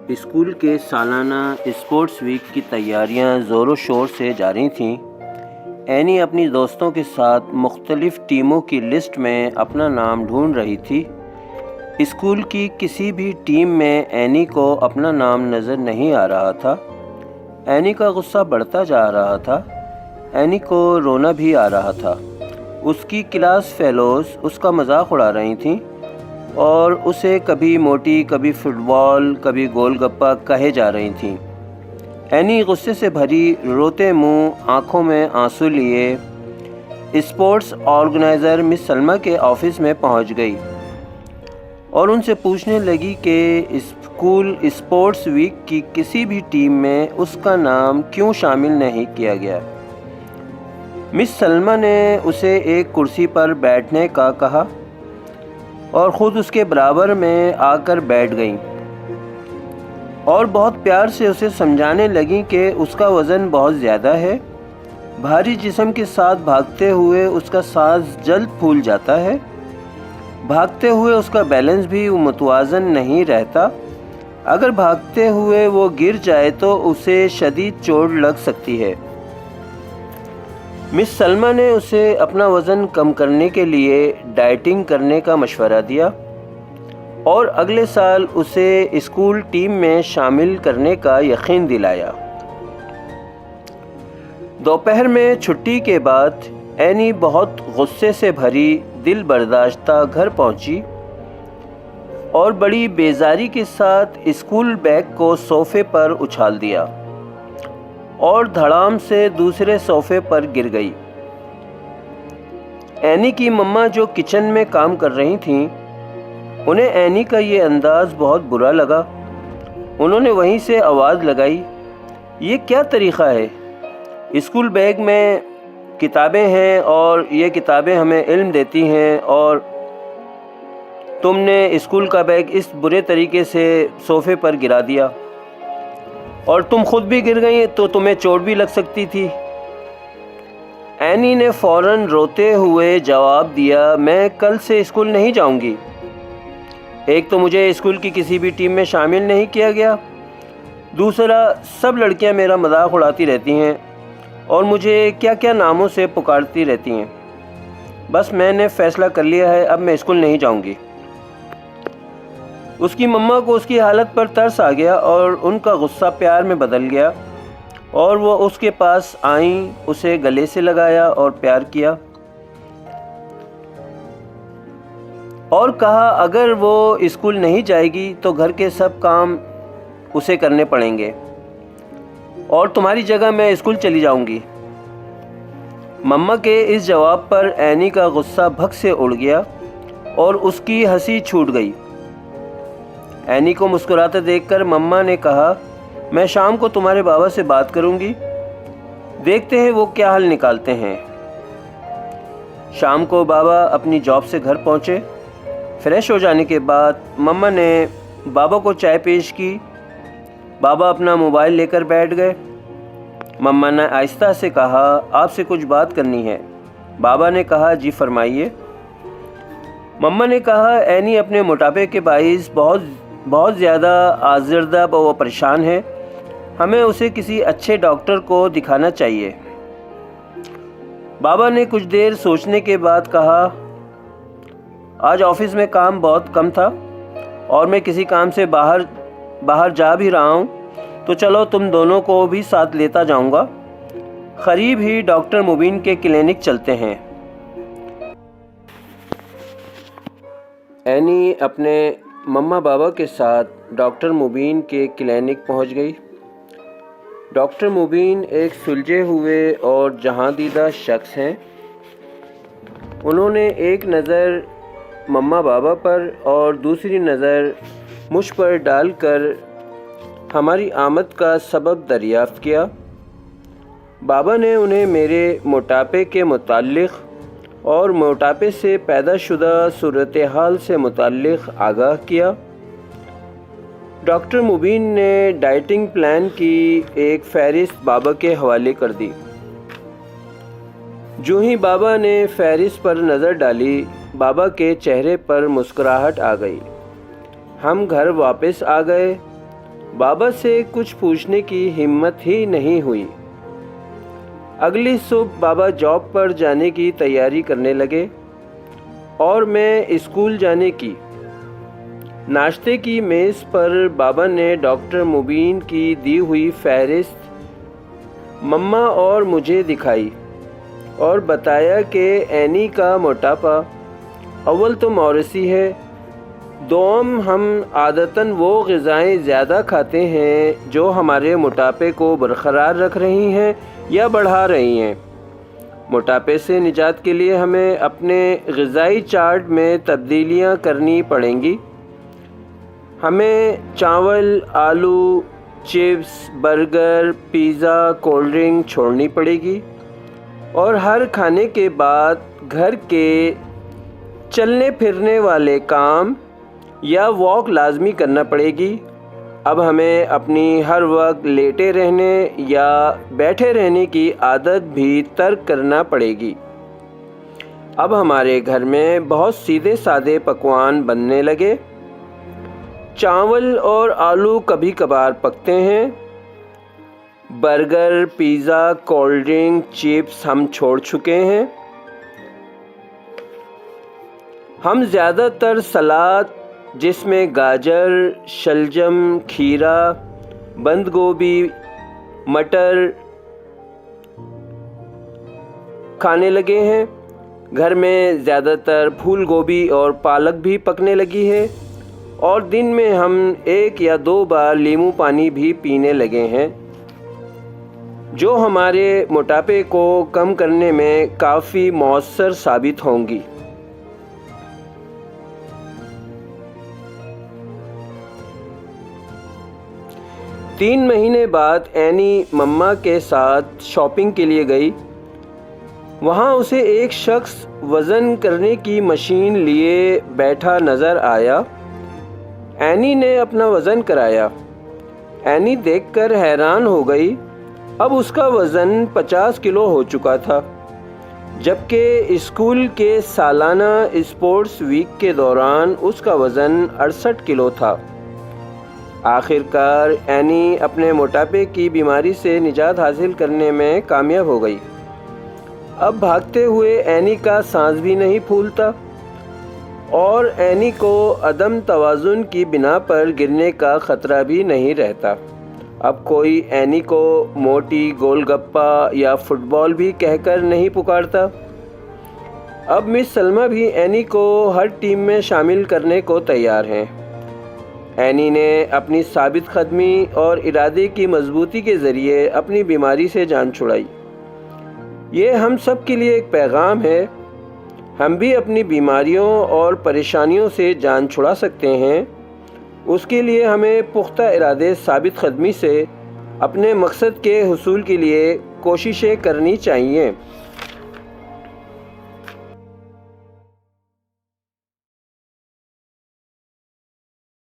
School کے سالانہ sports week کی تیاریاں زور و شور سے جاری تھیں۔ اینی اپنی دوستوں کے ساتھ مختلف ٹیموں کی لسٹ میں اپنا نام ڈھونڈ رہی تھی۔ اسکول کی کسی بھی ٹیم میں اینی کو اپنا نام نظر نہیں آ رہا تھا۔ اینی کا غصہ بڑھتا جا رہا تھا۔ اینی کو رونا بھی آ رہا تھا۔ اس کی کلاس فیلوز اس کا مذاق اڑا رہی تھیں اور اسے کبھی موٹی، کبھی فٹ بال، کبھی گول گپا کہے جا رہی تھیں۔ اینی غصے سے بھری، روتے منہ، آنکھوں میں آنسو لیے اسپورٹس آرگنائزر مس سلمہ کے آفس میں پہنچ گئی اور ان سے پوچھنے لگی کہ اسکول اسپورٹس ویک کی کسی بھی ٹیم میں اس کا نام کیوں شامل نہیں کیا گیا۔ مس سلمہ نے اسے ایک کرسی پر بیٹھنے کا کہا اور خود اس کے برابر میں آ کر بیٹھ گئیں اور بہت پیار سے اسے سمجھانے لگیں کہ اس کا وزن بہت زیادہ ہے۔ بھاری جسم کے ساتھ بھاگتے ہوئے اس کا سانس جلد پھول جاتا ہے۔ بھاگتے ہوئے اس کا بیلنس بھی متوازن نہیں رہتا۔ اگر بھاگتے ہوئے وہ گر جائے تو اسے شدید چوٹ لگ سکتی ہے۔ مس سلمہ نے اسے اپنا وزن کم کرنے کے لیے ڈائٹنگ کرنے کا مشورہ دیا اور اگلے سال اسے اسکول ٹیم میں شامل کرنے کا یقین دلایا۔ دوپہر میں چھٹی کے بعد اینی بہت غصے سے بھری، دل برداشتہ گھر پہنچی اور بڑی بیزاری کے ساتھ اسکول بیگ کو صوفے پر اچھال دیا اور دھڑام سے دوسرے صوفے پر گر گئی۔ اینی کی مما جو کچن میں کام کر رہی تھیں، انہیں اینی کا یہ انداز بہت برا لگا۔ انہوں نے وہیں سے آواز لگائی، یہ کیا طریقہ ہے؟ اسکول بیگ میں کتابیں ہیں اور یہ کتابیں ہمیں علم دیتی ہیں، اور تم نے اسکول کا بیگ اس برے طریقے سے صوفے پر گرا دیا، اور تم خود بھی گر گئی تو تمہیں چوٹ بھی لگ سکتی تھی۔ اینی نے فوراً روتے ہوئے جواب دیا، میں کل سے اسکول نہیں جاؤں گی۔ ایک تو مجھے اسکول کی کسی بھی ٹیم میں شامل نہیں کیا گیا، دوسرا سب لڑکیاں میرا مذاق اڑاتی رہتی ہیں اور مجھے کیا کیا ناموں سے پکارتی رہتی ہیں۔ بس میں نے فیصلہ کر لیا ہے، اب میں اسکول نہیں جاؤں گی۔ اس کی مما کو اس کی حالت پر ترس آ گیا اور ان کا غصہ پیار میں بدل گیا، اور وہ اس کے پاس آئیں، اسے گلے سے لگایا اور پیار کیا اور کہا اگر وہ اسکول نہیں جائے گی تو گھر کے سب کام اسے کرنے پڑیں گے اور تمہاری جگہ میں اسکول چلی جاؤں گی۔ مما کے اس جواب پر اینی کا غصہ بھگ سے اڑ گیا اور اس کی ہنسی چھوٹ گئی۔ اینی کو مسکراتے دیکھ کر مما نے کہا، میں شام کو تمہارے بابا سے بات کروں گی، دیکھتے ہیں وہ کیا حل نکالتے ہیں۔ شام کو بابا اپنی جاب سے گھر پہنچے۔ فریش ہو جانے کے بعد مما نے بابا کو چائے پیش کی۔ بابا اپنا موبائل لے کر بیٹھ گئے۔ مما نے آہستہ سے کہا، آپ سے کچھ بات کرنی ہے۔ بابا نے کہا، جی فرمائیے۔ مما نے کہا، اینی اپنے موٹاپے کے باعث بہت زیادہ آزردہ و پریشان ہے، ہمیں اسے کسی اچھے ڈاکٹر کو دکھانا چاہیے۔ بابا نے کچھ دیر سوچنے کے بعد کہا، آج آفس میں کام بہت کم تھا اور میں کسی کام سے باہر جا بھی رہا ہوں، تو چلو تم دونوں کو بھی ساتھ لیتا جاؤں گا، قریب ہی ڈاکٹر مبین کے کلینک چلتے ہیں۔ اینی اپنے مما بابا کے ساتھ ڈاکٹر مبین کے کلینک پہنچ گئی۔ ڈاکٹر مبین ایک سلجھے ہوئے اور جہاں دیدہ شخص ہیں۔ انہوں نے ایک نظر مما بابا پر اور دوسری نظر مجھ پر ڈال کر ہماری آمد کا سبب دریافت کیا۔ بابا نے انہیں میرے موٹاپے کے متعلق اور موٹاپے سے پیدا شدہ صورتحال سے متعلق آگاہ کیا۔ ڈاکٹر مبین نے ڈائٹنگ پلان کی ایک فہرست بابا کے حوالے کر دی۔ جو ہی بابا نے فہرست پر نظر ڈالی، بابا کے چہرے پر مسکراہٹ آ گئی۔ ہم گھر واپس آ گئے۔ بابا سے کچھ پوچھنے کی ہمت ہی نہیں ہوئی۔ اگلی صبح بابا جاب پر جانے کی تیاری کرنے لگے اور میں اسکول جانے کی۔ ناشتے کی میز پر بابا نے ڈاکٹر مبین کی دی ہوئی فہرست مما اور مجھے دکھائی اور بتایا کہ اینی کا موٹاپا اول تو موروثی ہے، دوم ہم عادتاً وہ غذائیں زیادہ کھاتے ہیں جو ہمارے موٹاپے کو برقرار رکھ رہی ہیں یا بڑھا رہی ہیں۔ موٹاپے سے نجات کے لیے ہمیں اپنے غذائی چارٹ میں تبدیلیاں کرنی پڑیں گی۔ ہمیں چاول، آلو، chips, burger, pizza, cold drink چھوڑنی پڑے گی اور ہر کھانے کے بعد گھر کے چلنے پھرنے والے کام یا واک لازمی کرنا پڑے گی۔ اب ہمیں اپنی ہر وقت لیٹے رہنے یا بیٹھے رہنے کی عادت بھی ترک کرنا پڑے گی۔ اب ہمارے گھر میں بہت سیدھے سادے پکوان بننے لگے۔ چاول اور آلو کبھی کبھار پکتے ہیں۔ Burger, pizza, cold drink, chips ہم چھوڑ چکے ہیں۔ ہم زیادہ تر سلاد جس میں گاجر، شلجم، کھیرا، بند گوبھی، مٹر کھانے لگے ہیں۔ گھر میں زیادہ تر پھول گوبھی اور پالک بھی پکنے لگی ہے اور دن میں ہم 1 یا 2 بار لیموں پانی بھی پینے لگے ہیں، جو ہمارے موٹاپے کو کم کرنے میں کافی مؤثر ثابت ہوں گی۔ تین مہینے بعد اینی مما کے ساتھ شاپنگ کے لیے گئی۔ وہاں اسے ایک شخص وزن کرنے کی مشین لیے بیٹھا نظر آیا۔ اینی نے اپنا وزن کرایا۔ اینی دیکھ کر حیران ہو گئی۔ اب اس کا وزن 50 کلو ہو چکا تھا، جبکہ اسکول کے سالانہ اسپورٹس ویک کے دوران اس کا وزن 68 کلو تھا۔ آخر کار اینی اپنے موٹاپے کی بیماری سے نجات حاصل کرنے میں کامیاب ہو گئی۔ اب بھاگتے ہوئے اینی کا سانس بھی نہیں پھولتا اور اینی کو عدم توازن کی بنا پر گرنے کا خطرہ بھی نہیں رہتا۔ اب کوئی اینی کو موٹی، گول گپا یا فٹ بال بھی کہہ کر نہیں پکارتا۔ اب مس سلمہ بھی اینی کو ہر ٹیم میں شامل کرنے کو تیار ہیں۔ اینی نے اپنی ثابت قدمی اور ارادے کی مضبوطی کے ذریعے اپنی بیماری سے جان چھڑائی۔ یہ ہم سب کے لیے ایک پیغام ہے۔ ہم بھی اپنی بیماریوں اور پریشانیوں سے جان چھڑا سکتے ہیں۔ اس کے لیے ہمیں پختہ ارادے، ثابت قدمی سے اپنے مقصد کے حصول کے لیے کوششیں کرنی چاہیے۔